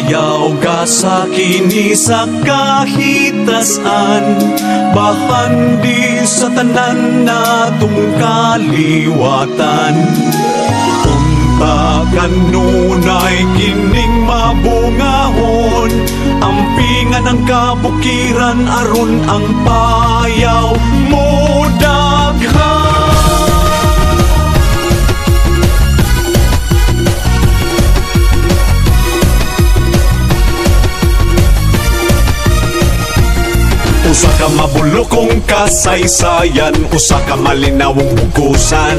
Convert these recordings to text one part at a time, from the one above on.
ayaw ka sa kini sa kahitasan, bahan di sa tanan natong kaliwatan. Unta kanunay kining mabungahon, ampingan ang kabukiran aron ang payaw mo daghan. Usa ka mabulokong kasaysayan, usa ka malinawong bukusan.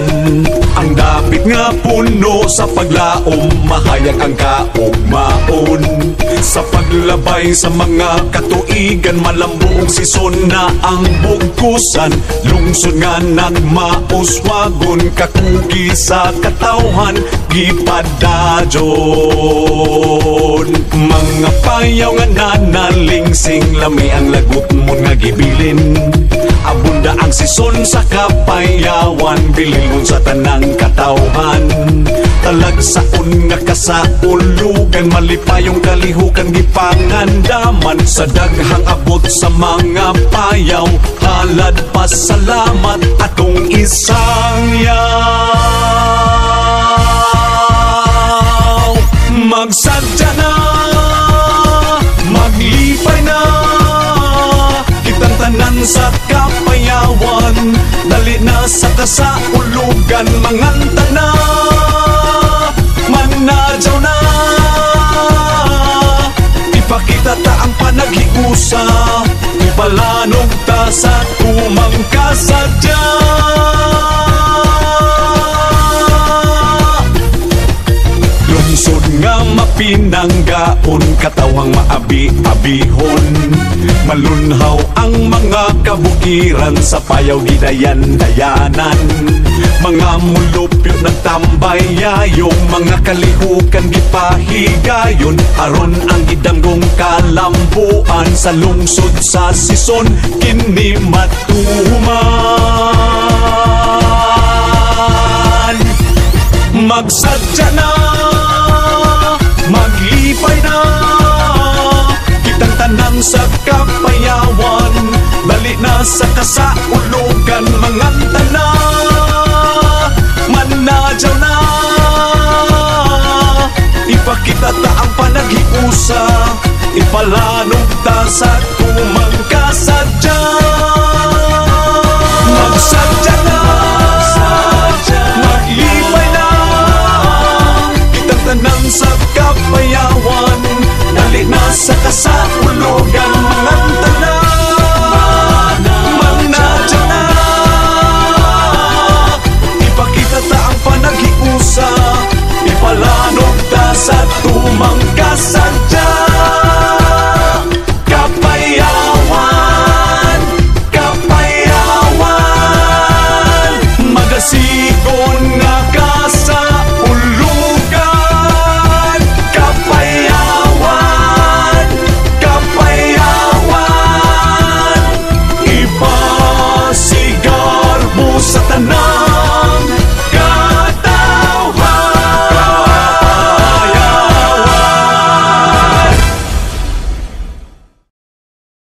Ang dapit nga puno sa paglaom, mahayag ang kaugmaon. Sa paglabay sa mga katuigan, malambuong sison na ang bugkusan. Lungsod nga nagmauswagon, kakugi sa katawhan, gipadadyon. Mga payaw nga nanalingsing, lami ang lagot mo nga gibilin. Abunda ang sison sa kapayawan, bilingon sa tanang katawhan. Talagsaon nga kasaulugan, malipayong kalihukan gipangandaman. Sa daghang abot sa mga payaw, halad pasalamat atong isang yaw. Magsadya na, maglipay na, kitang tanan sa kapayawan. Dali na sa kasaulugan, manganta na, manadyaw na. Ipakita ta ang panaghiusa, ipalanog ta sa tumang kasadya. Lungsod nga mapinanggaon, katawang maabi-abihon. Malunhaw ang mga kabukiran, sa payaw gidayan-dayanan. Mga mulupyo nagtambayayong, mga kalihukan gipahigayon. Aron ang idanggong kalambuan, sa lungsod sa sison kini matuman. Magsadya na, maglipay na, kitang tanan sa kapayawan. Dali na sa kasaulugan,